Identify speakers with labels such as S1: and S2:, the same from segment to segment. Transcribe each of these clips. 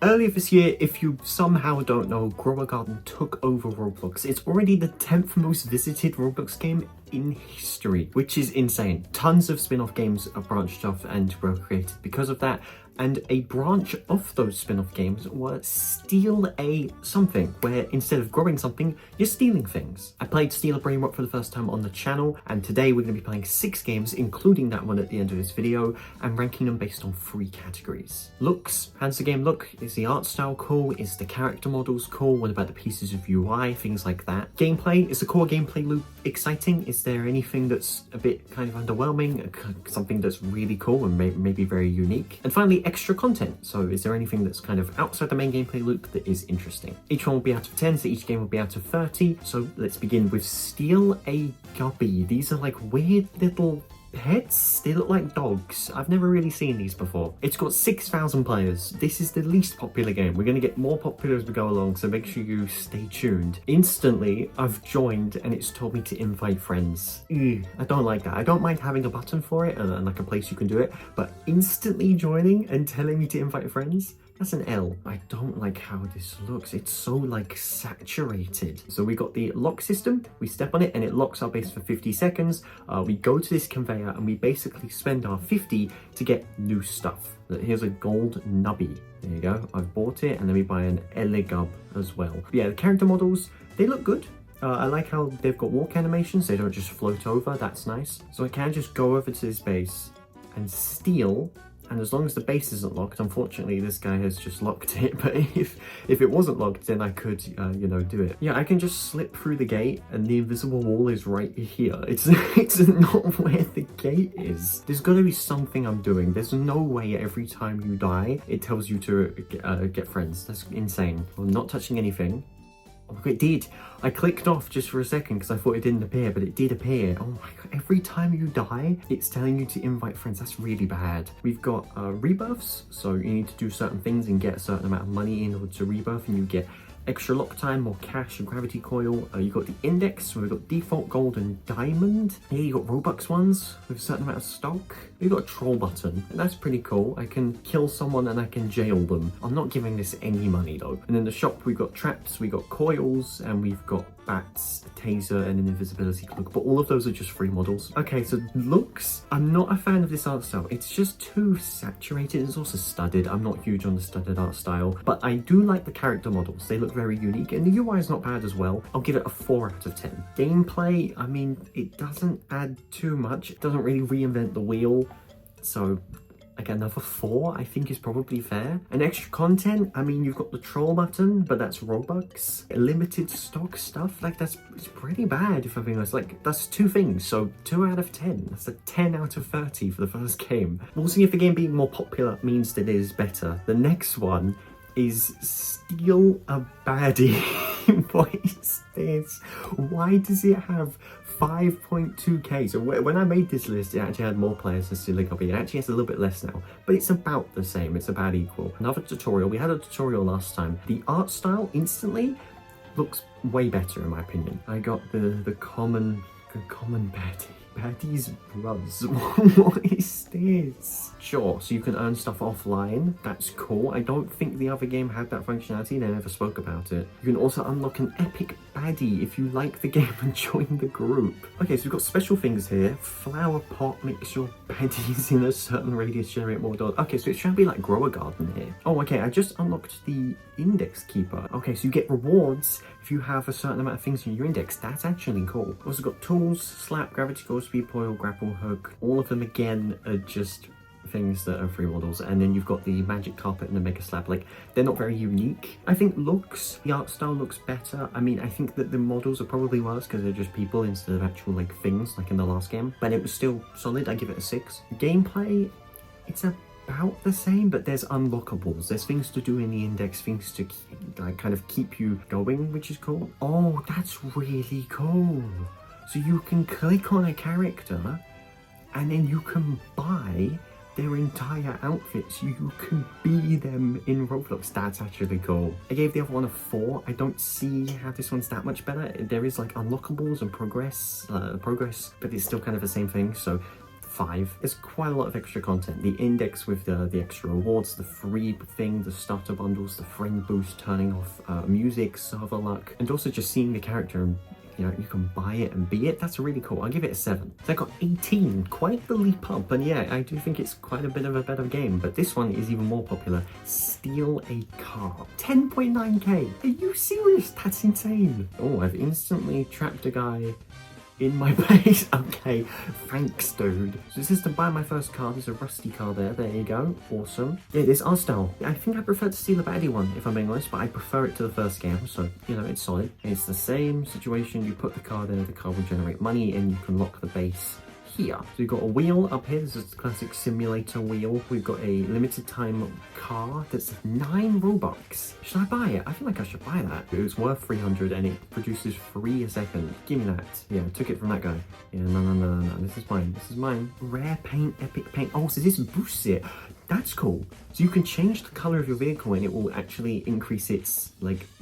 S1: Earlier this year, if you somehow don't know, Grow a Garden took over Roblox. It's already the 10th most visited Roblox game in history, which is insane. Tons of spin-off games are branched off and were created because of that. And a branch of those spin-off games were Steal a Something, where instead of growing something, you're stealing things. I played Steal a Brainrot for the first time on the channel, and today we're going to be playing 6 games, including that one at the end of this video, and ranking them based on 3 categories. Looks, how does the game look? Is the art style cool? Is the character models cool? What about the pieces of UI? Things like that. Gameplay, is the core gameplay loop exciting? Is there anything that's a bit kind of underwhelming? Something that's really cool and maybe very unique? And finally, extra content. So is there anything that's kind of outside the main gameplay loop that is interesting? Each one will be out of 10, so each game will be out of 30. So let's begin with Steal a Gubby. These are like weird little pets. They look like dogs. I've never really seen these before. It's got 6,000 players. This is the least popular game. We're going to get more popular as we go along, so make sure you stay tuned. Instantly, I've joined and it's told me to invite friends. I don't like that. I don't mind having a button for it and like a place you can do it, but instantly joining and telling me to invite friends? That's an L. I don't like how this looks. It's so like saturated. So we got the lock system. We step on it and it locks our base for 50 seconds. We go to this conveyor and we basically spend our 50 to get new stuff. Here's a gold nubby. There you go. I've bought it, and then we buy an elegub as well. But yeah, the character models, they look good. I like how they've got walk animations. They don't just float over. That's nice. So I can just go over to this base and steal. And as long as the base isn't locked, unfortunately this guy has just locked it, but if it wasn't locked, then I could, you know, do it. Yeah, I can just slip through the gate and the invisible wall is right here. It's not where the gate is. There's gotta be something I'm doing. There's no way every time you die, it tells you to get friends. That's insane. I'm not touching anything. Oh, it did. I clicked off just for a second because I thought it didn't appear, but it did appear. Oh my god, every time you die, it's telling you to invite friends. That's really bad. We've got rebirths, so you need to do certain things and get a certain amount of money in order to rebirth, and you get extra lock time, more cash, and gravity coil. You got the index, so we've got default gold and diamond. Here you got Robux ones with a certain amount of stock. We've got a troll button, and that's pretty cool. I can kill someone and I can jail them. I'm not giving this any money though. And in the shop, we've got traps, we got coils, and we've got bats, a taser, and an invisibility cloak, but all of those are just free models. Okay, so looks, I'm not a fan of this art style. It's just too saturated. It's also studded. I'm not huge on the studded art style, but I do like the character models. They look very unique, and the UI is not bad as well. I'll give it a 4 out of 10. Gameplay, I mean, it doesn't add too much. It doesn't really reinvent the wheel, so like another 4 I think is probably fair. And extra content, I mean, you've got the troll button, but that's Robux. Limited stock stuff, like it's pretty bad if I'm being honest. Like that's 2 things, so 2 out of 10. That's a 10 out of 30 for the first game. We'll see if the game being more popular means that it is better. The next one is Steal a Baddie. What is this? Why does it have 5.2k? So when I made this list, it actually had more players than Steal a Gubby. It actually has a little bit less now, but it's about the same. It's about equal. Another tutorial. We had a tutorial last time. The art style instantly looks way better in my opinion. I got the common baddie. Baddie's Bruz. What is this? Sure, so you can earn stuff offline. That's cool. I don't think the other game had that functionality. They never spoke about it. You can also unlock an epic baddie if you like the game and join the group. Okay, so we've got special things here. Flower pot makes your baddies in a certain radius generate more dollars. Okay, so it's trying to be like Grow a Garden here. Oh, okay, I just unlocked the index keeper. Okay, so you get rewards if you have a certain amount of things in your index. That's actually cool. Also got tools, slap, gravity coil, speed coil, grapple hook. All of them again are just things that are free models. And then you've got the magic carpet and the mega slab. Like, they're not very unique. I think looks, the art style looks better. I mean, I think that the models are probably worse because they're just people instead of actual like things like in the last game, but it was still solid. I give it a 6. Gameplay, it's about the same, but there's unlockables. There's things to do in the index, things to kind of keep you going, which is cool. Oh, that's really cool. So you can click on a character and then you can buy their entire outfits. You can be them in Roblox. That's actually cool. I gave the other one a 4. I don't see how this one's that much better. There is like unlockables and progress, but it's still kind of the same thing. So 5. There's quite a lot of extra content. The index with the extra rewards, the free thing, the starter bundles, the friend boost, turning off music, server luck, and also just seeing the character and you can buy it and be it. That's really cool. I'll give it a 7. So I got 18, quite the leap up. And yeah, I do think it's quite a bit of a better game, but this one is even more popular. Steal a car. 10.9k. Are you serious? That's insane. Oh, I've instantly trapped a guy in my base. Okay, thanks, dude. So this is to buy my first car. There's a rusty car there. There you go. Awesome. Yeah, this art style. I think I prefer to steal a baddie one, if I'm being honest, but I prefer it to the first game. So, it's solid. It's the same situation. You put the car there, the car will generate money, and you can lock the base here. So we've got a wheel up here. This is the classic simulator wheel. We've got a limited time car that's 9 Robux. Should I buy it? I feel like I should buy that. It was worth 300 and it produces 3 a second. Give me that. Yeah, I took it from that guy. Yeah, no. This is mine. This is mine. Rare paint, epic paint. Oh, so this boosts it. That's cool. So you can change the color of your vehicle and it will actually increase its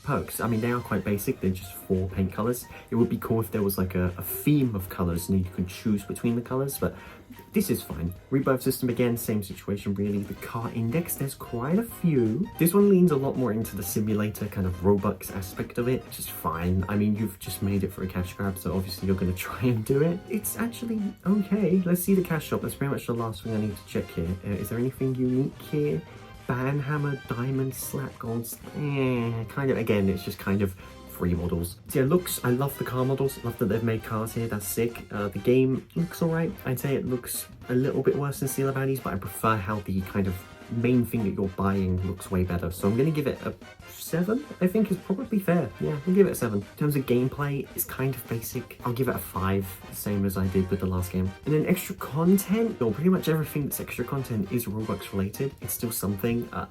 S1: perks. I mean, they are quite basic. They're just 4 paint colors. It would be cool if there was like a theme of colors and you can choose between the colors, but this is fine. Rebirth system again, same situation really. The car index, there's quite a few. This one leans a lot more into the simulator kind of Robux aspect of it, which is fine. I mean, you've just made it for a cash grab, so obviously you're going to try and do it. It's actually okay. Let's see the cash shop. That's pretty much the last thing I need to check here. Is there anything unique here? Banhammer, diamond, slap golds. Kind of, again, it's just kind of free models. So yeah, looks, I love the car models. Love that they've made cars here. That's sick. The game looks alright. I'd say it looks a little bit worse than Steal a Baddies, but I prefer how the kind of main thing that you're buying looks way better. So I'm going to give it a 7, I think is probably fair. Yeah, I'll give it a 7. In terms of gameplay, it's kind of basic. I'll give it a 5, the same as I did with the last game. And then extra content, or pretty much everything that's extra content is Roblox related. It's still something. I'll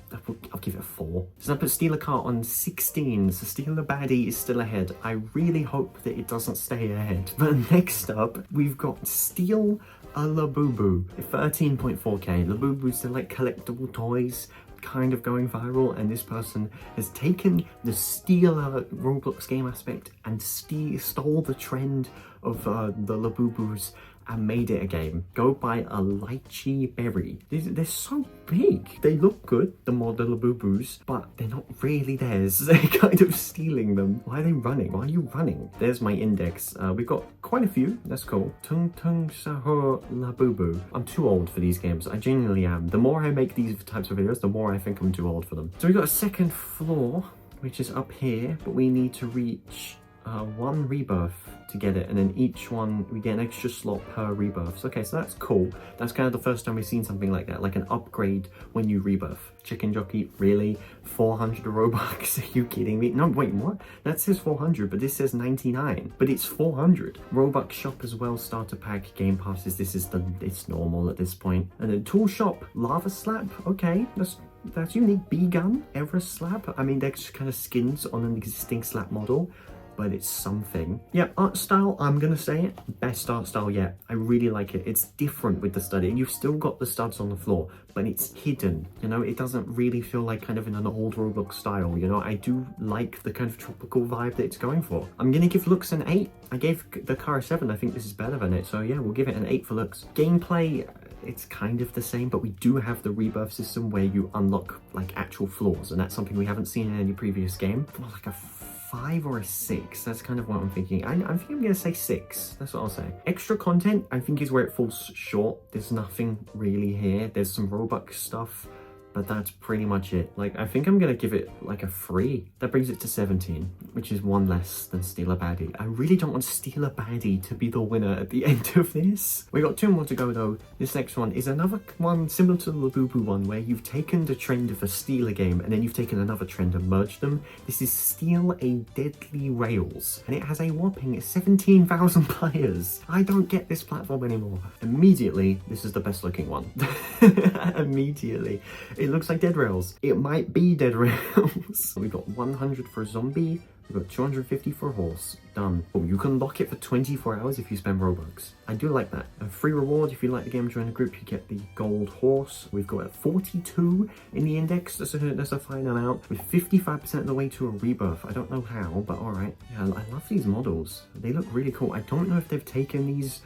S1: give it a 4. So I put Steal a Car on 16, so Steal a Baddie is still ahead. I really hope that it doesn't stay ahead. But next up, we've got Steal a Labubu, 13.4k. Labubus, they're like collectible toys, kind of going viral, and this person has taken the steal a Roblox game aspect and stole the trend of the Labubus and made it a game. Go buy a lychee berry. They're so big. They look good, the model Labubus, but they're not really theirs. They're kind of stealing them. Why are they running? Why are you running? There's my index. We've got quite a few. That's cool. Tung Tung Sahur Labubu. I'm too old for these games. I genuinely am. The more I make these types of videos, the more I think I'm too old for them. So we've got a second floor, which is up here, but we need to reach 1 rebirth to get it, and then each one we get an extra slot per rebirth. So, okay, so that's cool. That's kind of the first time we've seen something like that, like an upgrade when you rebirth. Chicken Jockey, really? 400 Robux? Are you kidding me? No, wait, what? That says 400, but this says 99, but it's 400. Robux shop as well, starter pack, game passes. It's normal at this point. And then tool shop, lava slap. Okay, that's unique. Bee gun, Everest slap. I mean, they're just kind of skins on an existing slap model, but it's something. Yeah, art style, I'm gonna say it, best art style yet. I really like it. It's different with the study. You've still got the studs on the floor, but it's hidden. It doesn't really feel like kind of in an old Roblox style. I do like the kind of tropical vibe that it's going for. I'm gonna give looks an 8. I gave the car a 7. I think this is better than it. So yeah, we'll give it an 8 for looks. Gameplay, it's kind of the same, but we do have the rebirth system where you unlock like actual floors, and that's something we haven't seen in any previous game. More like a 5 or a 6. That's kind of what I'm thinking. I think I'm gonna say 6. That's what I'll say. Extra content, I think, is where it falls short. There's nothing really here. There's some Robux stuff, but that's pretty much it. I think I'm gonna give it like a 3. That brings it to 17, which is 1 less than Steal a Baddie. I really don't want Steal a Baddie to be the winner at the end of this. We got 2 more to go though. This next one is another one similar to the Labubu one, where you've taken the trend of a Steal a game and then you've taken another trend and merged them. This is Steal a Deadly Rails, and it has a whopping 17,000 players. I don't get this platform anymore. Immediately, this is the best looking one. Immediately. It looks like Dead Rails. It might be Dead Rails. We got 100 for a zombie. We've got 250 for a horse. Done. Oh, you can lock it for 24 hours if you spend Robux. I do like that. A free reward if you like the game, join a group, you get the gold horse. We've got 42 in the index. That's a fine amount. With 55% of the way to a rebirth. I don't know how, but alright. Yeah, I love these models. They look really cool. I don't know if they've taken these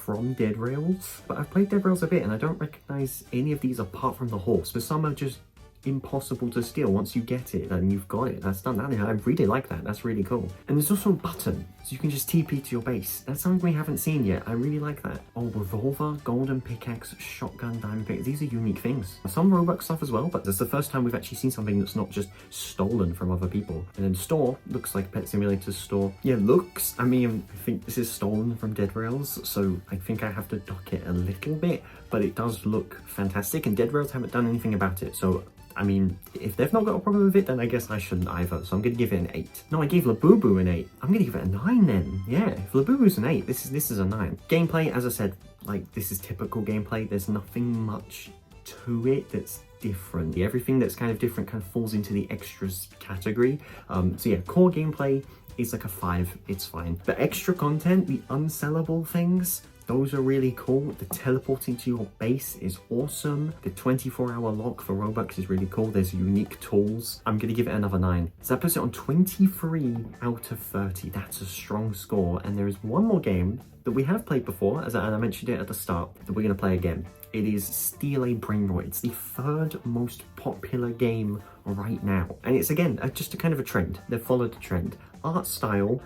S1: from Dead Rails, but I've played Dead Rails a bit and I don't recognize any of these apart from the horse, but some are just impossible to steal. Once you get it and you've got it, that's done. I really like that. That's really cool. And there's also a button so you can just TP to your base. That's something we haven't seen yet. I really like that. Oh, revolver, golden pickaxe, shotgun, diamond pick. These are unique things. Some Roblox stuff as well, but that's the first time we've actually seen something that's not just stolen from other people. And then store looks like Pet Simulator's store. Yeah, looks, I mean, I think this is stolen from Dead Rails, so I think I have to dock it a little bit, but it does look fantastic, and Dead Rails haven't done anything about it, so I mean, if they've not got a problem with it, then I guess I shouldn't either. So I'm going to give it an 8. No, I gave Labubu an 8. I'm going to give it a 9 then. Yeah, if Labubu's an 8, this is a 9. Gameplay, as I said, like, this is typical gameplay. There's nothing much to it that's different. Everything that's kind of different kind of falls into the extras category. So yeah, core gameplay is like a 5. It's fine. The extra content, the unsellable things, those are really cool. The teleporting to your base is awesome. The 24-hour lock for Robux is really cool. There's unique tools. I'm gonna give it another 9. So that puts it on 23 out of 30. That's a strong score. And there is one more game that we have played before, and I mentioned it at the start, that we're gonna play again. It is Steal a Brainrot. It's the 3rd most popular game right now. And it's, again, just a kind of a trend. They've followed the trend. Art style,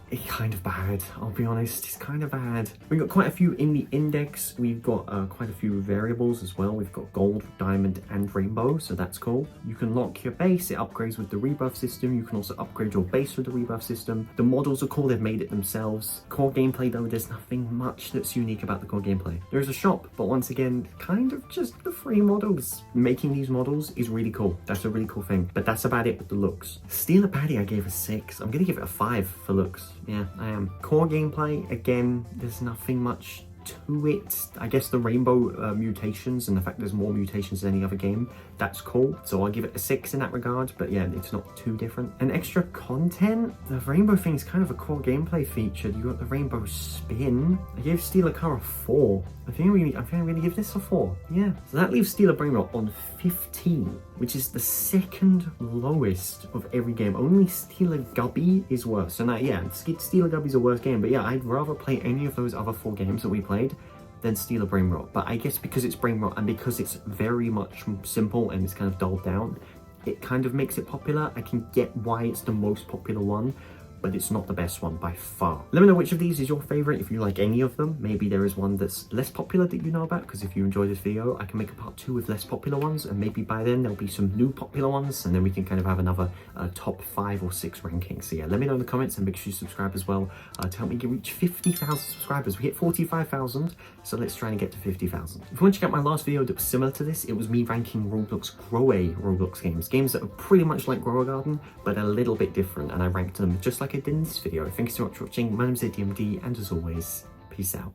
S1: it's kind of bad, I'll be honest. It's kind of bad. We've got quite a few in the index. We've got quite a few variables as well. We've got gold, diamond, and rainbow, so that's cool. You can lock your base. It upgrades with the rebuff system. You can also upgrade your base with the rebuff system. The models are cool. They've made it themselves. Core gameplay, though, there's nothing much that's unique about the core gameplay. There is a shop, but once again, kind of just the free models. Making these models is really cool. That's a really cool thing, but that's about it with the looks. Steal a Baddie, I gave a 6. I'm gonna give it a 5 for looks. Yeah, I am. Core gameplay, again, there's nothing much to it. I guess the rainbow mutations and the fact there's more mutations than any other game, that's cool. So I'll give it a 6 in that regard, but yeah, it's not too different. And extra content, the rainbow thing is kind of a core gameplay feature. You got the rainbow spin. I gave Steal a Car a 4. I think I'm gonna give this a 4. Yeah. So that leaves Steal a Brainrot on 15, which is the 2nd lowest of every game. Only Steal a Gubby is worse. So now, yeah, Steal a Gubby's a worse game, but yeah, I'd rather play any of those other 4 games that we played than Steal a Brainrot. But I guess because it's Brainrot and because it's very much simple and it's kind of dulled down, it kind of makes it popular. I can get why it's the most popular one, but it's not the best one by far. Let me know which of these is your favorite, if you like any of them. Maybe there is one that's less popular that you know about, because if you enjoy this video, I can make a part 2 with less popular ones, and maybe by then there'll be some new popular ones, and then we can kind of have another top 5 or 6 ranking. So yeah, let me know in the comments, and make sure you subscribe as well to help me reach 50,000 subscribers. We hit 45,000, so let's try and get to 50,000. If you want to check out my last video that was similar to this, it was me ranking Roblox Roblox games that are pretty much like Grow a Garden, but a little bit different, and I ranked them just like I did in this video. Thank you so much for watching. My name's zdmd, and as always, peace out.